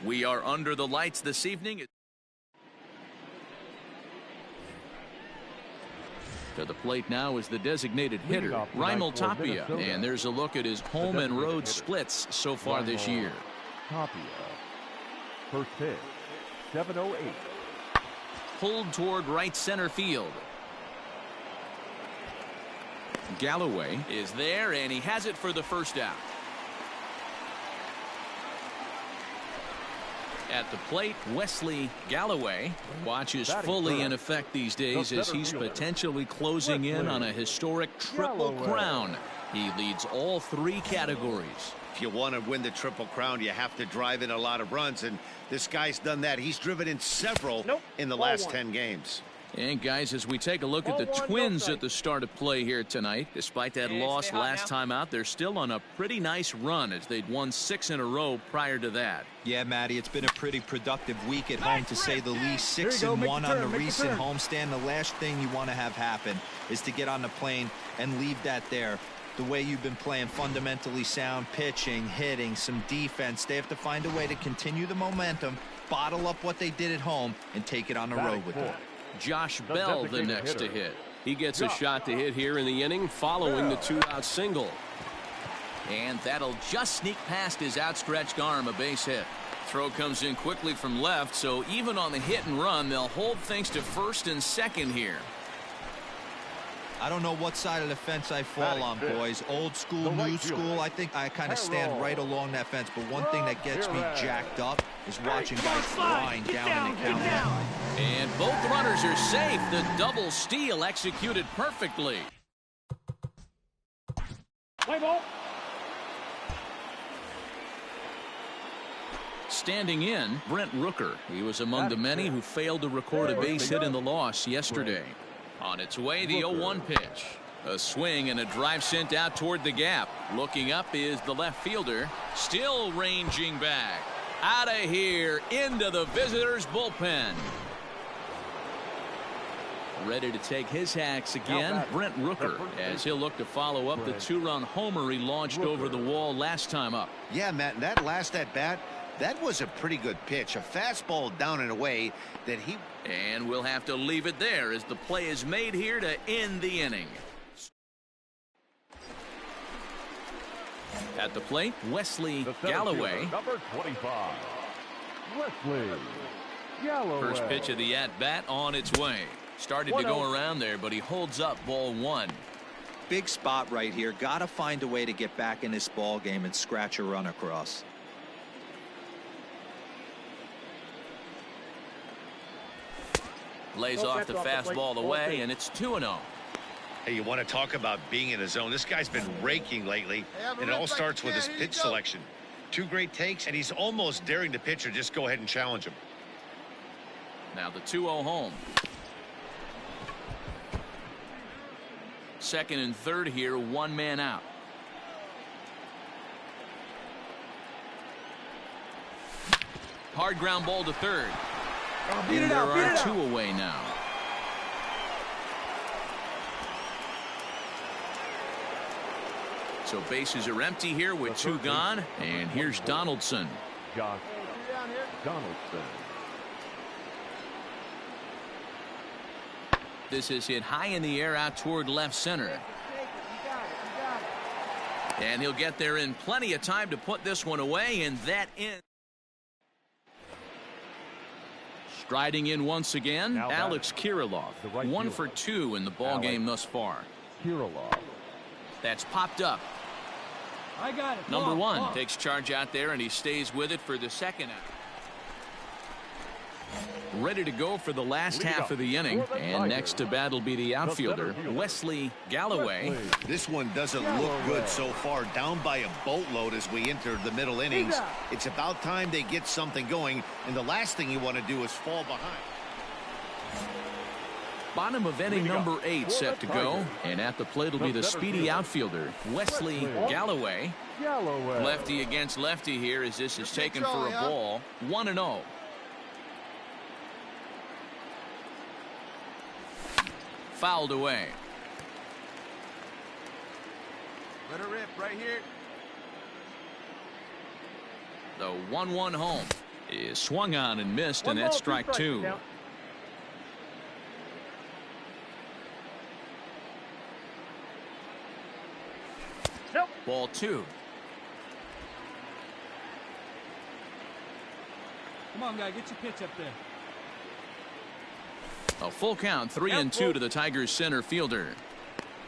We are under the lights this evening. To the plate now is the designated hitter, Raimel Tapia. And there's a look at his home and road splits so far this year. Tapia. First pitch, 7:08. Pulled toward right center field. Galloway is there, and he has it for the first out. At the plate, Wesley Galloway watches fully in effect these days as he's potentially closing in on a historic triple crown. He leads all three categories. If you want to win the Triple Crown, you have to drive in a lot of runs, and this guy's done that. He's driven in several in the last 10 games. And guys, as we take a look at the Twins at the start of play here tonight, despite that loss last time out, they're still on a pretty nice run as they'd won 6 in a row prior to that. Yeah, Matty, it's been a pretty productive week at home, to say the least. 6-1 on the recent homestand. The last thing you want to have happen is to get on the plane and leave that there. The way you've been playing, fundamentally sound pitching, hitting, some defense. They have to find a way to continue the momentum, bottle up what they did at home, and take it on the road with them. Josh Bell the next to hit. He gets a shot to hit here in the inning following the 2-out single. And that'll just sneak past his outstretched arm, a base hit. Throw comes in quickly from left, so even on the hit and run, they'll hold things to first and second here. I don't know what side of the fence I fall on, boys. Old school, new school. I think I kind of stand right along that fence. But one thing that gets me jacked up is watching guys grind down in the count. And both runners are safe. The double steal executed perfectly. Play ball. Standing in, Brent Rooker. He was among the many who failed to record a base hit in the loss yesterday. On its way, the 0-1 pitch. A swing and a drive sent out toward the gap. Looking up is the left fielder. Still ranging back. Out of here, into the visitors' bullpen. Ready to take his hacks again, Brent Rooker, as he'll look to follow up the 2-run homer he launched over the wall last time up. Yeah, Matt, and that last at-bat, that was a pretty good pitch. A fastball down and away that he... And we'll have to leave it there as the play is made here to end the inning. At the plate, Wesley Galloway. Number 25, Wesley Galloway. First pitch of the at-bat on its way. Started to go around there, but he holds up ball 1. Big spot right here. Got to find a way to get back in this ball game and scratch a run across. Lays off the fastball away, and it's 2-0. Hey, you want to talk about being in a zone? This guy's been raking lately, and it all starts with his pitch selection. 2 great takes, and he's almost daring the pitcher just go ahead and challenge him. Now the 2-0 home. Second and third here, 1 man out. Hard ground ball to third. And there are 2 away now. So bases are empty here with 2 gone. And here's Donaldson. Josh Donaldson. This is hit high in the air out toward left center. And he'll get there in plenty of time to put this one away, and that ends. Striding in once again, Alex Kirilloff. 1 for 2 in the ball game thus far. Kirilloff. That's popped up. I got it. Number 1 takes charge out there, and he stays with it for the second out. Ready to go for the last half of the inning, and next to bat will be the outfielder, Wesley Galloway. This one doesn't look good so far, down by a boatload as we enter the middle innings. It's about time they get something going, and the last thing you want to do is fall behind. Bottom of inning number 8 set to go, and at the plate will be the speedy outfielder, Wesley Galloway. Lefty against lefty here as this is taken for a ball. 1-0. Fouled away. Let her rip right here. The 1-1 home. is swung on and missed, and that's strike two. Nope. Ball two. Come on, guy, get your pitch up there. A full count, 3-2 to the Tigers center fielder.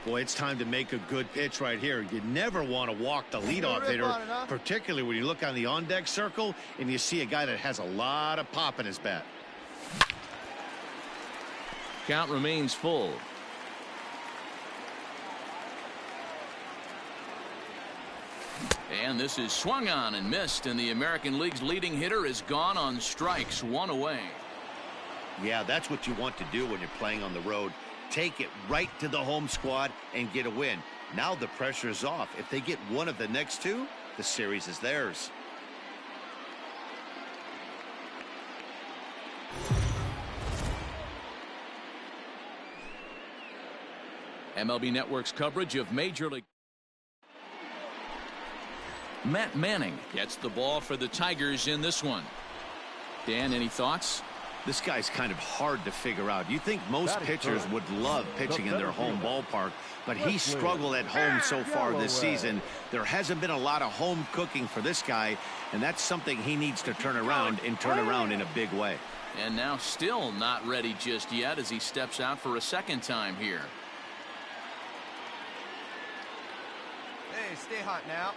Boy, it's time to make a good pitch right here. You never want to walk the leadoff hitter, particularly when you look on the on-deck circle and you see a guy that has a lot of pop in his bat. Count remains full. And this is swung on and missed, and the American League's leading hitter is gone on strikes, one away. Yeah, that's what you want to do when you're playing on the road. Take it right to the home squad and get a win. Now the pressure is off. If they get one of the next two, the series is theirs. MLB Network's coverage of Major League. Matt Manning gets the ball for the Tigers in this one. Dan, any thoughts? This guy's kind of hard to figure out. You think most pitchers would love pitching in their home ballpark, but he's struggled at home so far this season. There hasn't been a lot of home cooking for this guy, and that's something he needs to turn around in a big way. And now still not ready just yet as he steps out for a second time here. Hey, stay hot now.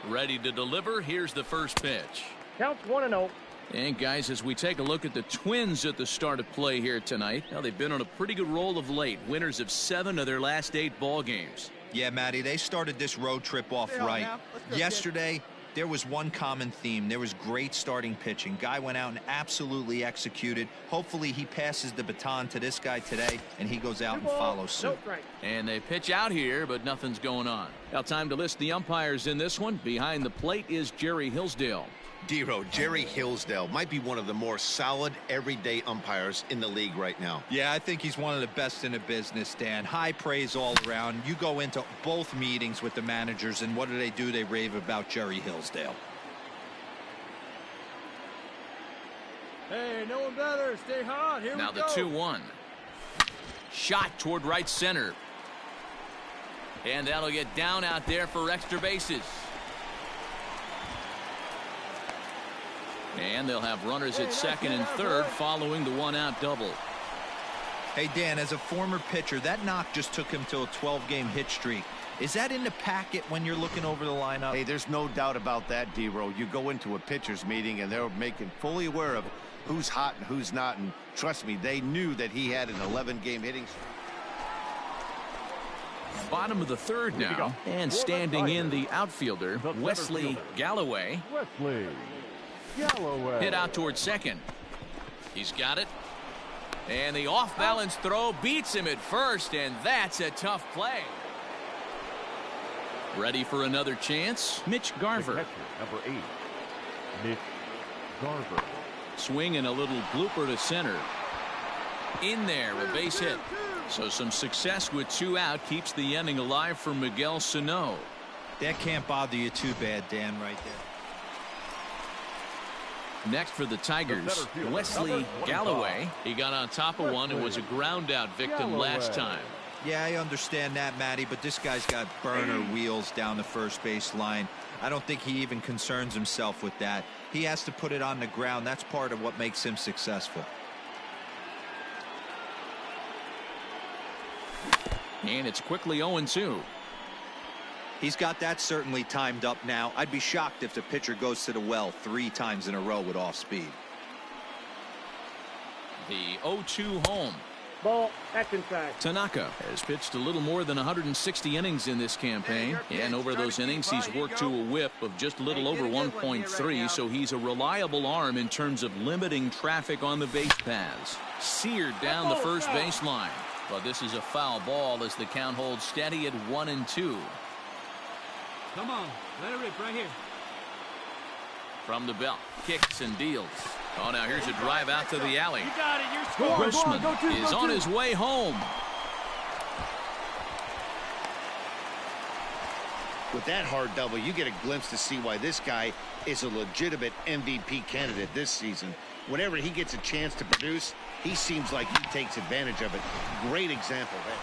Ready to deliver. Here's the first pitch. Counts 1-0. And guys, as we take a look at the Twins at the start of play here tonight, now they've been on a pretty good roll of late, winners of 7 of their last 8 ball games. Yeah, Matty, they started this road trip off right. Yesterday, there was one common theme. There was great starting pitching. Guy went out and absolutely executed. Hopefully he passes the baton to this guy today and he goes out and follows suit. And they pitch out here, but nothing's going on. Now time to list the umpires in this one. Behind the plate is Jerry Hillsdale. Dero, Jerry Hillsdale might be one of the more solid everyday umpires in the league right now. Yeah, I think he's one of the best in the business, Dan. High praise all around. You go into both meetings with the managers, and what do? They rave about Jerry Hillsdale. Hey, no one better. Stay hot. Here now we go. Now the 2-1. Shot toward right center. And that'll get down out there for extra bases. And they'll have runners at second and third following the one-out double. Hey, Dan, as a former pitcher, that knock just took him to a 12-game hit streak. Is that in the packet when you're looking over the lineup? Hey, there's no doubt about that, Dero. You go into a pitcher's meeting, and they're making fully aware of who's hot and who's not. And trust me, they knew that he had an 11-game hitting streak. Bottom of the third now. And standing in the outfielder, Wesley Galloway. Hit out towards second. He's got it. And the off-balance throw beats him at first, and that's a tough play. Ready for another chance? Mitch Garver. Number 8, Mitch Garver. Swing and a little blooper to center. In there, a base hit. So some success with 2 out keeps the inning alive for Miguel Sano. That can't bother you too bad, Dan, right there. Next for the Tigers, Wesley Galloway. He got on top of one and was a ground out victim last time. Yeah, I understand that, Matty, but this guy's got burner wheels down the first base line. I don't think he even concerns himself with that. He has to put it on the ground. That's part of what makes him successful. And it's quickly 0-2. He's got that certainly timed up now. I'd be shocked if the pitcher goes to the well 3 times in a row with off speed. The 0-2 home. Ball, that's inside. Tanaka has pitched a little more than 160 innings in this campaign, and over those innings he's worked to a whip of just a little over 1.3, so he's a reliable arm in terms of limiting traffic on the base paths. Seared down the first baseline, but this is a foul ball as the count holds steady at 1-2. Come on, let it rip right here. From the belt, kicks and deals. Oh, now here's a drive out to the alley. You got it, you're scoring. Grossman is on his way home. With that hard double, you get a glimpse to see why this guy is a legitimate MVP candidate this season. Whenever he gets a chance to produce, he seems like he takes advantage of it. Great example there.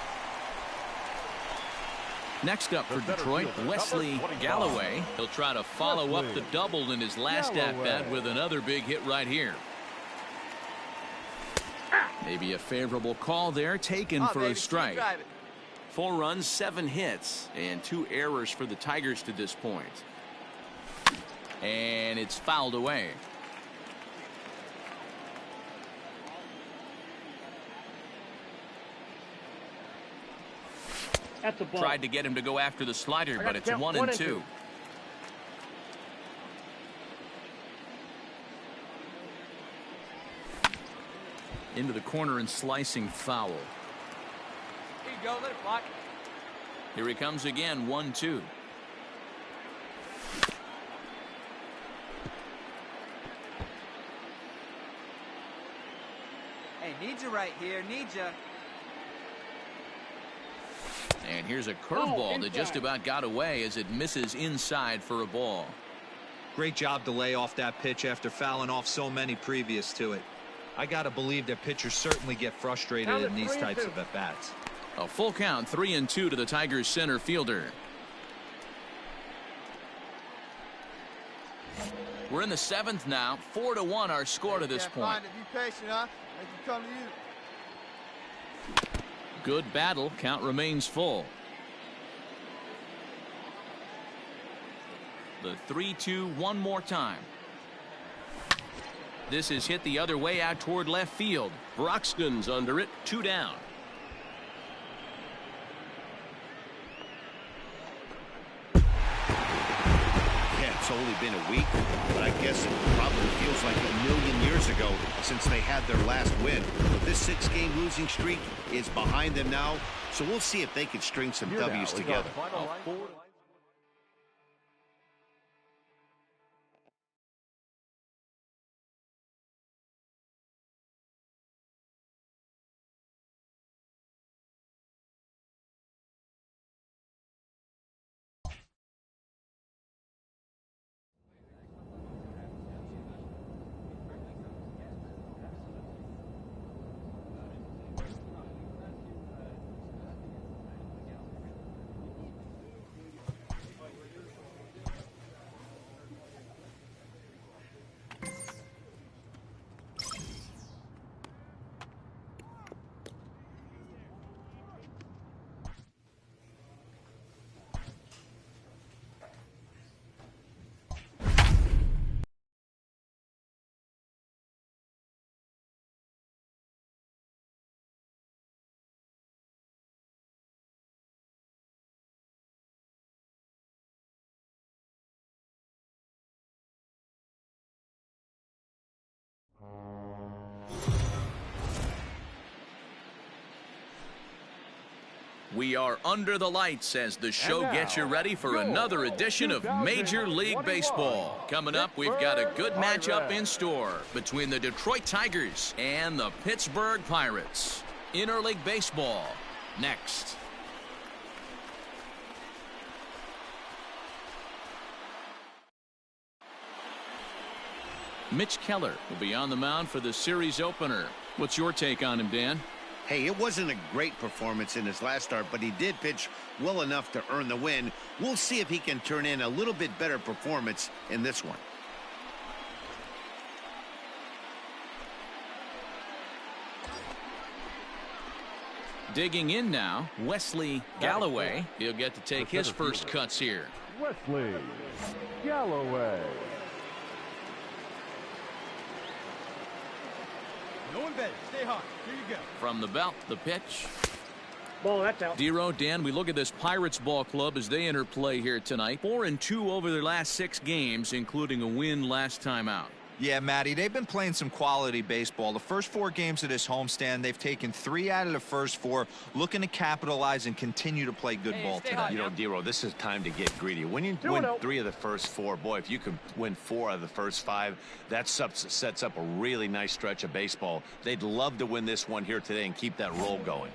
Next up for Detroit, Wesley Galloway. He'll try to follow up the double in his last at-bat with another big hit right here. Maybe a favorable call there, taken for a strike. 4 runs, 7 hits, and 2 errors for the Tigers to this point. And it's fouled away. That's a ball. Tried to get him to go after the slider, but it's 1-2. Into the corner and slicing foul. Here you go, let it fly. Here he comes again, 1-2. Hey, need you right here, need you. And here's a curveball that just about got away as it misses inside for a ball. Great job to lay off that pitch after fouling off so many previous to it. I got to believe that pitchers certainly get frustrated in these types of at-bats. A full count, 3-2 to the Tigers center fielder. We're in the 7th now. 4-1 our score to this point. Be patient, huh? They can come to you. Good battle. Count remains full. The 3-2 one more time. This is hit the other way out toward left field. Broxton's under it. 2 down. Yeah, it's only been a week, but I guess it probably feels like a million years ago since they had their last win. This 6-game losing streak is behind them now, so we'll see if they can string some W's together. We are under the lights as the show gets you ready for another edition of Major League Baseball. Coming up, we've got a good matchup in store between the Detroit Tigers and the Pittsburgh Pirates. Interleague Baseball next. Mitch Keller will be on the mound for the series opener. What's your take on him, Dan? Hey, it wasn't a great performance in his last start, but he did pitch well enough to earn the win. We'll see if he can turn in a little bit better performance in this one. Digging in now, Wesley Galloway. He'll get to take his first cuts here. Wesley Galloway. No one better. Stay hot. Here you go. From the belt, the pitch. Ball, that's out. Dero, Dan, we look at this Pirates ball club as they enter play here tonight. 4-2 over their last 6 games, including a win last time out. Yeah, Matty, they've been playing some quality baseball. The first 4 games of this homestand, they've taken 3 out of the first 4, looking to capitalize and continue to play good ball today. You know, Dero, this is time to get greedy. When you win 3 of the first 4, boy, if you can win 4 out of the first 5, that sets up a really nice stretch of baseball. They'd love to win this one here today and keep that roll going.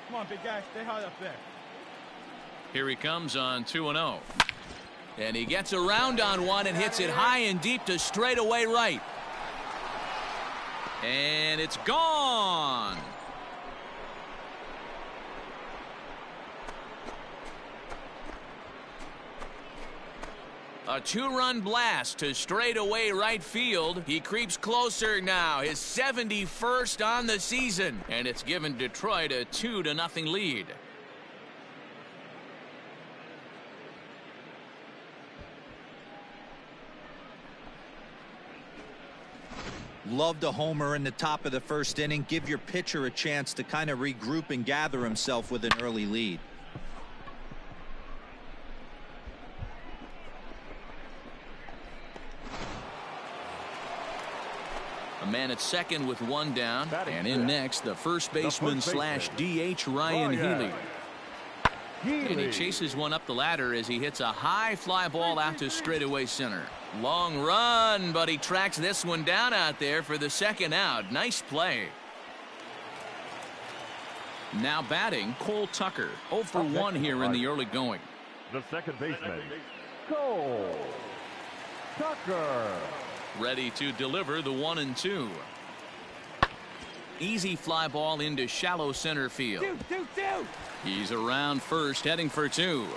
Come on, big guy. Stay hot up there. Here he comes on 2-0. And he gets around on one and hits it high and deep to straightaway right. And it's gone. A two-run blast to straightaway right field. He creeps closer now, his 71st on the season, and it's given Detroit a 2-0 lead. Loved a homer in the top of the first inning. Give your pitcher a chance to kind of regroup and gather himself with an early lead. A man at second with one down, and in next the first baseman slash DH Ryan Healy. And he chases one up the ladder as he hits a high fly ball out to straightaway center. Long run, but he tracks this one down out there for the second out. Nice play. Now batting, Cole Tucker, 0 for 1 here in the early going. The second baseman, Cole Tucker. Ready to deliver the 1-2. Easy fly ball into shallow center field. He's around first, heading for 2.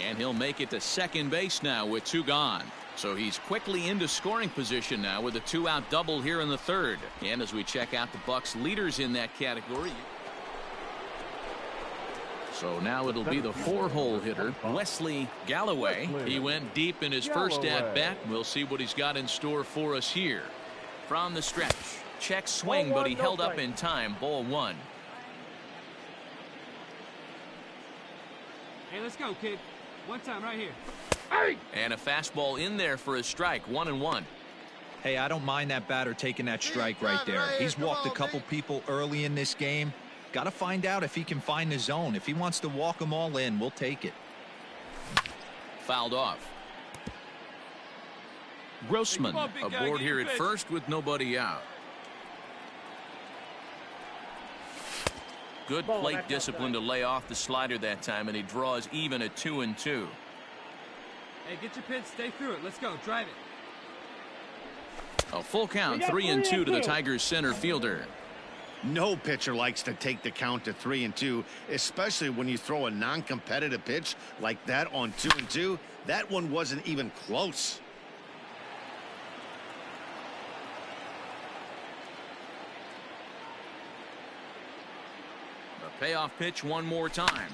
And he'll make it to second base now with 2 gone. So he's quickly into scoring position now with a 2-out double here in the third. And as we check out the Bucks leaders in that category. So now it'll be the 4-hole hitter, Wesley Galloway. He went deep in his first at-bat. We'll see what he's got in store for us here. From the stretch, check swing, but he held up in time. Ball 1. Hey, let's go, kid. One time right here. And a fastball in there for a strike. 1-1. Hey, I don't mind that batter taking that strike right there. He's walked a couple people early in this game. Got to find out if he can find the zone. If he wants to walk them all in, we'll take it. Fouled off. Grossman aboard here at first with nobody out. Good plate discipline to lay off the slider that time, and he draws even at 2-2. Hey, get your pitch, stay through it. Let's go, drive it. A full count, 3-2 to the Tigers center fielder. No pitcher likes to take the count to 3-2, especially when you throw a non-competitive pitch like that on 2-2. That one wasn't even close. The payoff pitch one more time.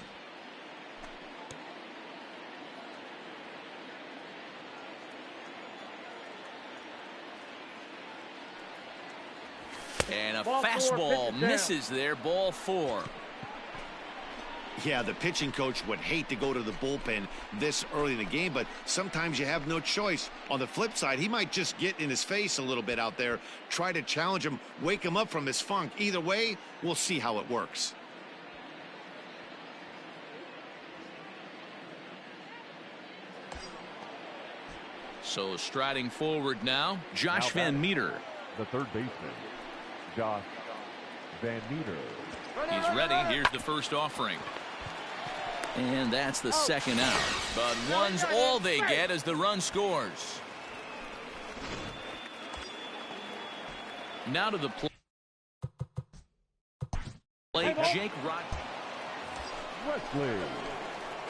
And a fastball misses there. Ball 4. Yeah, the pitching coach would hate to go to the bullpen this early in the game, but sometimes you have no choice. On the flip side, he might just get in his face a little bit out there, try to challenge him, wake him up from his funk. Either way, we'll see how it works. So striding forward now, Josh Van Meter. The third baseman, Josh Van Meter. He's ready. Here's the first offering. And that's the second out. But one's all they get as the run scores. Now to the plate, Jake Rod. Wesley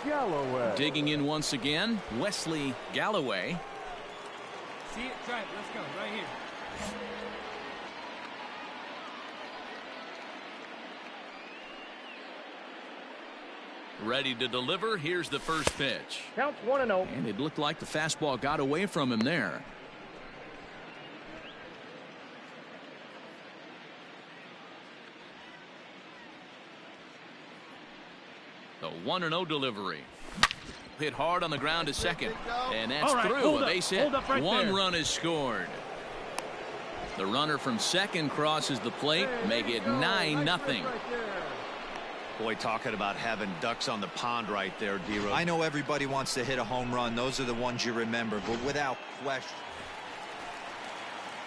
Galloway. Digging in once again, Wesley Galloway. See it, try it. Let's go, right here. Ready to deliver. Here's the first pitch. Counts 1-0. And it looked like the fastball got away from him there. The 1-0 delivery. Hit hard on the ground to second. And that's through. A base hit. One run is scored. The runner from second crosses the plate. Make it 9-0. Boy, talking about having ducks on the pond right there, D-Rose. I know everybody wants to hit a home run. Those are the ones you remember, but without question.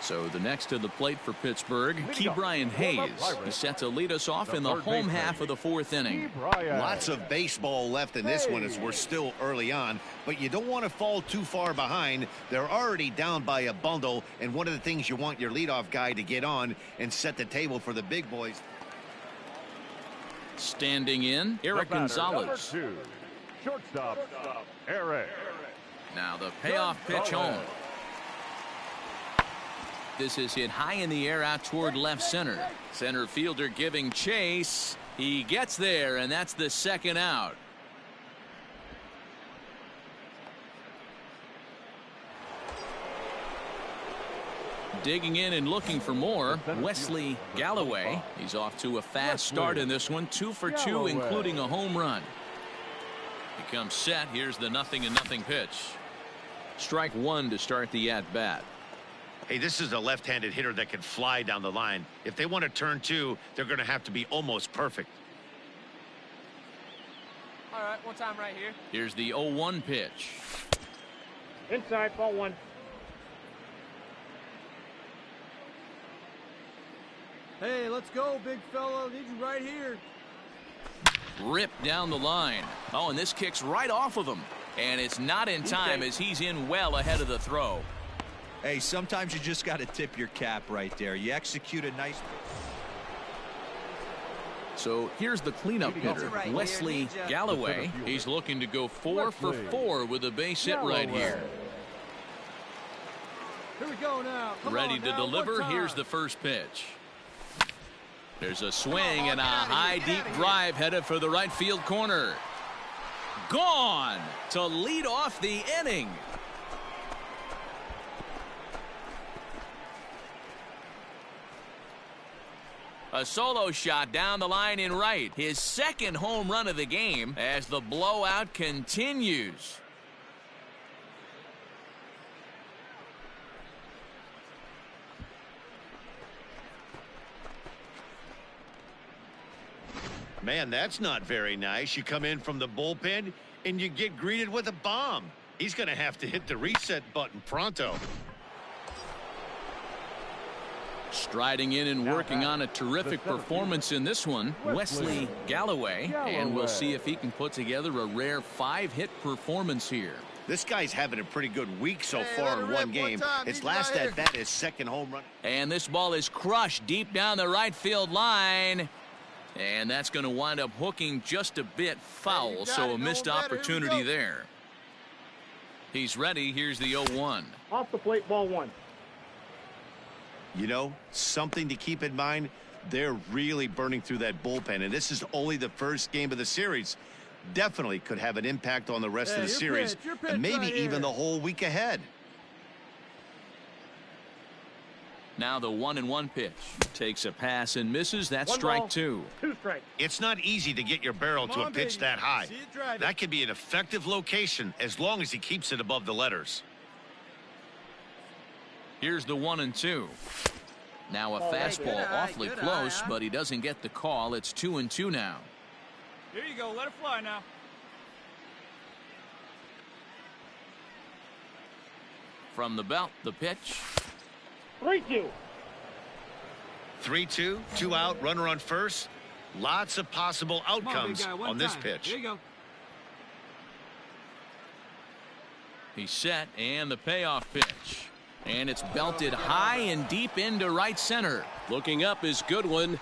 So the next to the plate for Pittsburgh, Ke'Bryan Hayes. He's set to lead us off in the home half of the fourth inning. Lots of baseball left in this one as we're still early on, but you don't want to fall too far behind. They're already down by a bundle, and one of the things you want your leadoff guy to get on and set the table for the big boys. Standing in, Eric Gonzalez. Shortstop, Eric. Now the payoff pitch home. This is hit high in the air out toward left center. Center fielder giving chase. He gets there, and that's the second out. Digging in and looking for more, Wesley Galloway. He's off to a fast start in this one, 2 for 2, including a home run. He comes set. Here's the 0-0 pitch. Strike one to start the at-bat. Hey, this is a left-handed hitter that can fly down the line. If they want to turn two, they're going to have to be almost perfect. All right, one time right here. Here's the 0-1 pitch. Inside, ball one. Hey, let's go, big fella. Need you right here. Ripped down the line. Oh, and this kicks right off of him. And it's not in time as he's in well ahead of the throw. Hey, sometimes you just got to tip your cap right there. You execute a nice. So here's the cleanup hitter, Wesley Galloway. He's looking to go 4 for 4 with a base hit right here. Here we go now. Ready to deliver. Here's the first pitch. There's a swing and a high deep drive headed for the right field corner. Gone to lead off the inning. A solo shot down the line in right. His second home run of the game as the blowout continues. Man, that's not very nice. You come in from the bullpen and you get greeted with a bomb. He's going to have to hit the reset button pronto. Striding in and working on a terrific performance in this one, Wesley Galloway. And we'll see if he can put together a rare 5-hit performance here. This guy's having a pretty good week so far in one game. His last at bat is second home run. And this ball is crushed deep down the right field line. And that's going to wind up hooking just a bit foul, so a missed opportunity there. He's ready. Here's the 0-1. Off the plate, ball one. You know, something to keep in mind, they're really burning through that bullpen, and this is only the first game of the series. Definitely could have an impact on the rest of the series, and maybe even the whole week ahead. Now the 1-1 pitch. Takes a pass and misses. That's strike two. 2 strikes. It's not easy to get your barrel to a pitch that high. That could be an effective location as long as he keeps it above the letters. Here's the 1-2. Now a fastball awfully close, but he doesn't get the call. It's 2-2 now. Here you go. Let it fly now. From the belt, the pitch. 3-2. 3-2, 2 out, runner on first. Lots of possible outcomes on this pitch. Here you go. He's set, and the payoff pitch. And it's belted high and deep into right center. Looking up is Goodwin.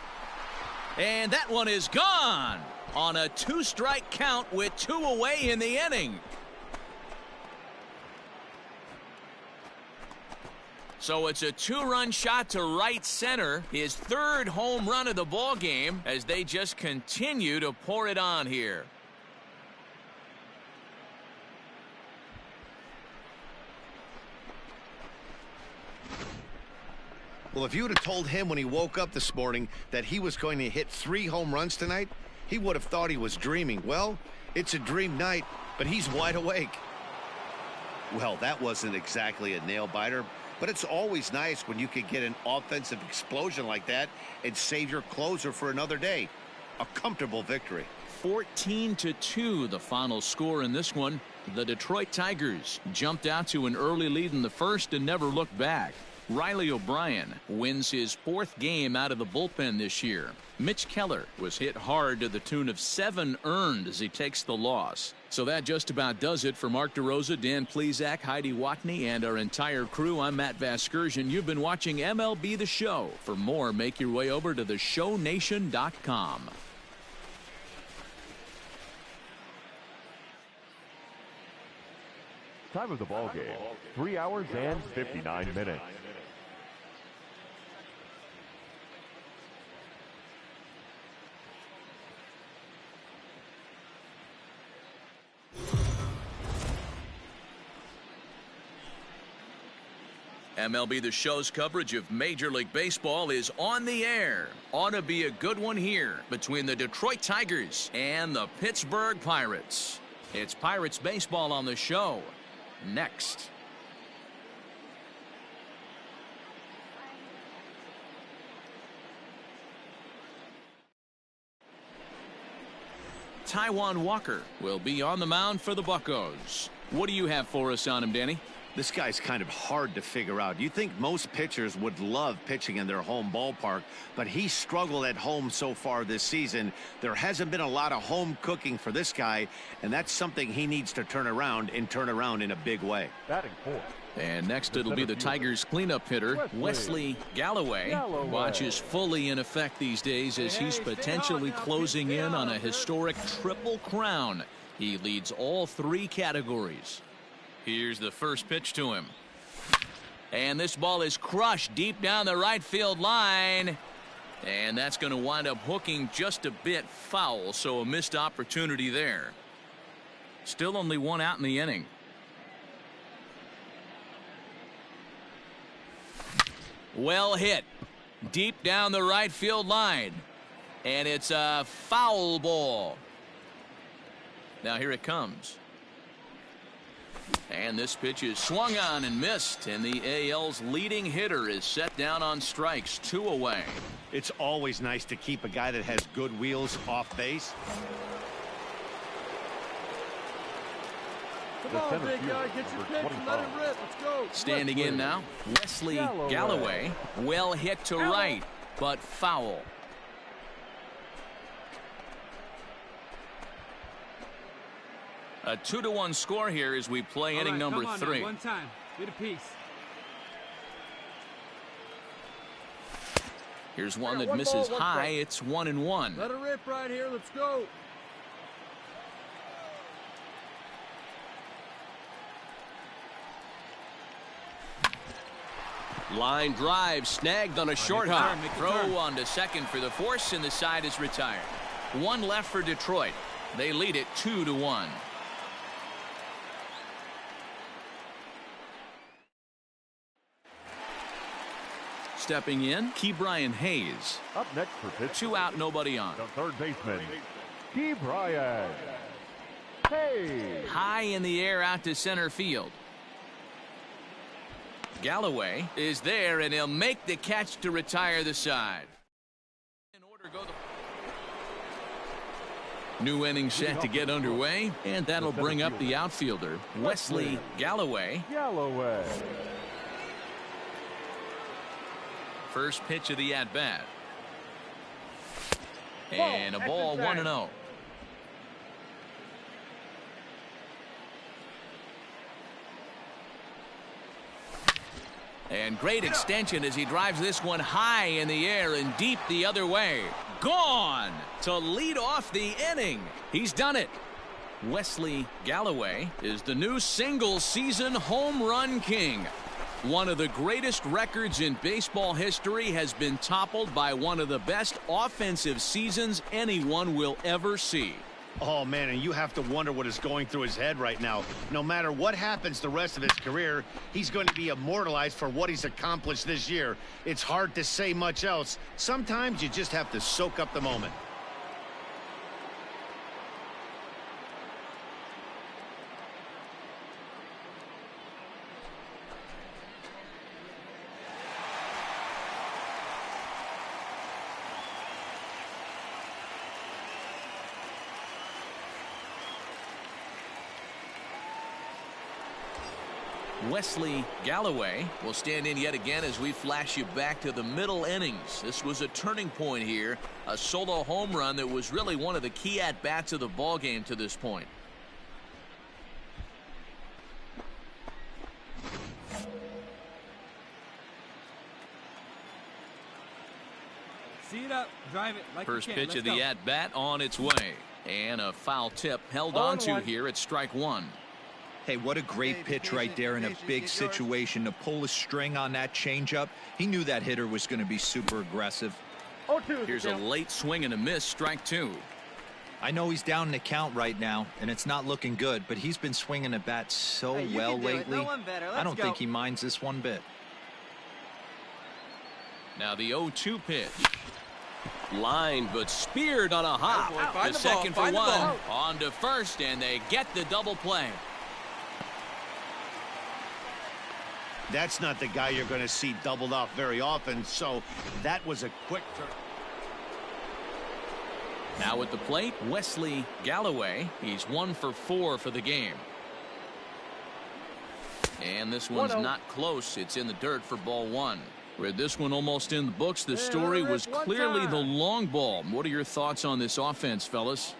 And that one is gone on a 2-strike count with 2 away in the inning. So it's a 2-run shot to right center, his 3rd home run of the ball game, as they just continue to pour it on here. Well, if you would have told him when he woke up this morning that he was going to hit 3 home runs tonight, he would have thought he was dreaming. Well, it's a dream night, but he's wide awake. Well, that wasn't exactly a nail-biter, but it's always nice when you can get an offensive explosion like that and save your closer for another day. A comfortable victory. 14-2 the final score in this one. The Detroit Tigers jumped out to an early lead in the first and never looked back. Riley O'Brien wins his 4th game out of the bullpen this year. Mitch Keller was hit hard to the tune of 7 earned as he takes the loss. So that just about does it for Mark DeRosa, Dan Plesac, Heidi Watney, and our entire crew. I'm Matt Vasgersian. You've been watching MLB The Show. For more, make your way over to theshownation.com. Time of the ball game, 3 hours and 59 minutes. MLB The Show's coverage of Major League Baseball is on the air. Ought to be a good one here between the Detroit Tigers and the Pittsburgh Pirates. It's Pirates baseball on the show. Next. Taijuan Walker will be on the mound for the Buccos. What do you have for us on him, Danny? This guy's kind of hard to figure out. You think most pitchers would love pitching in their home ballpark, but he struggled at home so far this season. There hasn't been a lot of home cooking for this guy, and that's something he needs to turn around in a big way. Batting 4th. And next it'll be the Tigers cleanup hitter, Wesley Galloway. Watch is fully in effect these days as he's potentially closing in on a historic triple crown. He leads all 3 categories. Here's the first pitch to him. And this ball is crushed deep down the right field line. And that's going to wind up hooking just a bit foul, so a missed opportunity there. Still only 1 out in the inning. Well hit. Deep down the right field line. And it's a foul ball. Now here it comes. And this pitch is swung on and missed, and the AL's leading hitter is set down on strikes, 2 away. It's always nice to keep a guy that has good wheels off base. Come on, big guy, get your pitch and let it rip. Let's go. Standing in now, Wesley Galloway. Well hit to right, but foul. A 2-1 score here as we play inning number 3. Now, one time. Get a piece. Here's one that misses high. It's 1-1. Let it rip right here. Let's go. Line drive snagged on a short hop. Throw on to second for the force, and the side is retired. 1 left for Detroit. They lead it 2-1. Stepping in, Ke'Bryan Hayes. Up next for pitch. 2 out, nobody on. The third baseman, Ke'Bryan Hayes. High in the air out to center field. Galloway is there, and he'll make the catch to retire the side. In order go the new inning set to get underway, and that'll bring up the outfielder, Wesley Galloway. First pitch of the at-bat. And a ball, 1-0. And great extension as he drives this one high in the air and deep the other way. Gone to lead off the inning. He's done it. Wesley Galloway is the new single-season home run king. One of the greatest records in baseball history has been toppled by one of the best offensive seasons anyone will ever see. Oh, man, and you have to wonder what is going through his head right now. No matter what happens the rest of his career, he's going to be immortalized for what he's accomplished this year. It's hard to say much else. Sometimes you just have to soak up the moment. Wesley Galloway will stand in yet again as we flash you back to the middle innings. This was a turning point here, a solo home run that was really one of the key at-bats of the ball game to this point. See it up, drive it like First you can. pitch Let's of the go. at-bat on its way. And a foul tip held on to here at strike one. Hey, what a great pitch right there in a big situation to pull a string on that changeup. He knew that hitter was going to be super aggressive. 0-2. Here's a late swing and a miss, strike two. I know he's down in the count right now, and it's not looking good, but he's been swinging the bat so well lately. I don't think he minds this one bit. Now the 0-2 pitch. Line but speared on a hop. To second for one. On to first, and they get the double play. That's not the guy you're going to see doubled off very often, so that was a quick turn. Now at the plate, Wesley Galloway. He's 1 for 4 for the game. And this one's not close. It's in the dirt for ball one. With this one almost in the books, the story was clearly the long ball. What are your thoughts on this offense, fellas?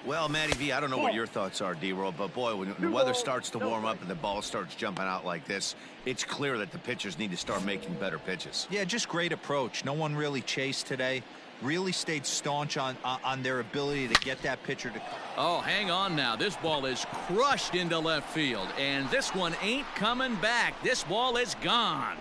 Well, Matty V, I don't know what your thoughts are, D-Roll, but boy, when the weather starts to warm up and the ball starts jumping out like this, it's clear that the pitchers need to start making better pitches. Yeah, just great approach. No one really chased today. Really stayed staunch on their ability to get that pitcher to come. Oh, hang on now. This ball is crushed into left field, and this one ain't coming back. This ball is gone.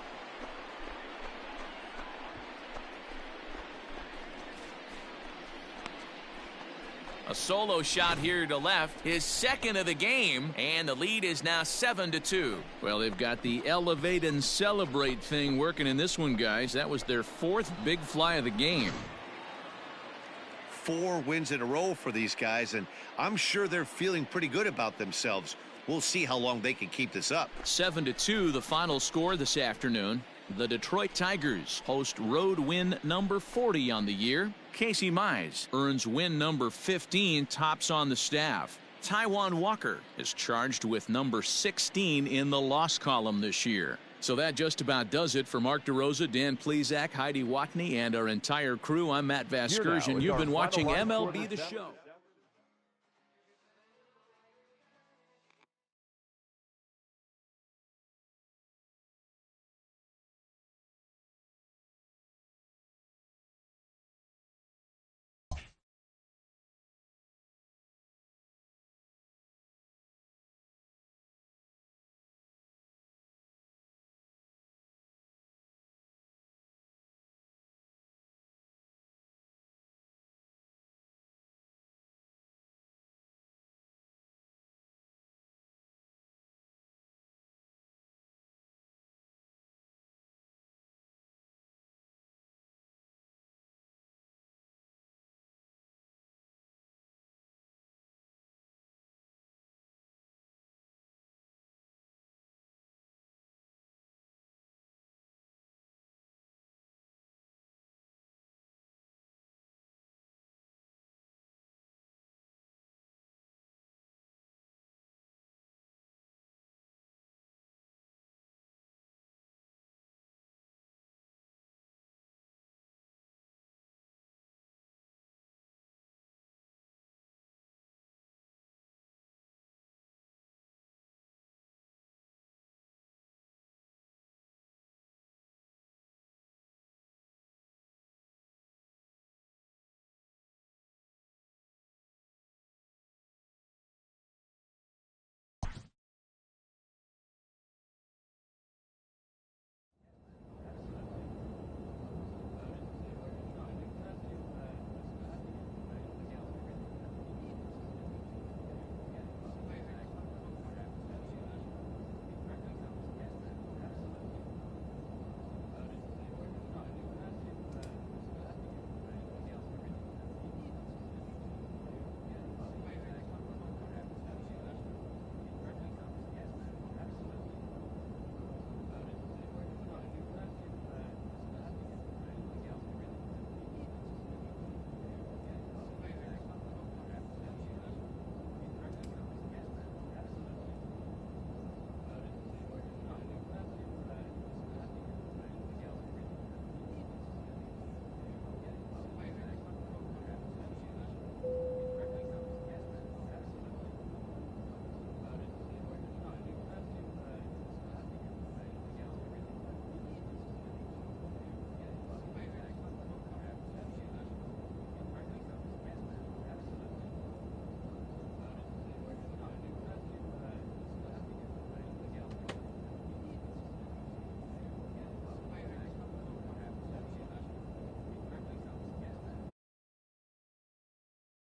A solo shot here to left, his second of the game, and the lead is now 7-2. Well, they've got the elevate and celebrate thing working in this one, guys. That was their 4th big fly of the game. 4 wins in a row for these guys, and I'm sure they're feeling pretty good about themselves. We'll see how long they can keep this up. 7-2, the final score this afternoon. The Detroit Tigers host road win number 40 on the year. Casey Mize earns win number 15, tops on the staff. Taijuan Walker is charged with number 16 in the loss column this year. So that just about does it for Mark DeRosa, Dan Plesac, Heidi Watney, and our entire crew. I'm Matt Vasgersian. You've been watching MLB The Show.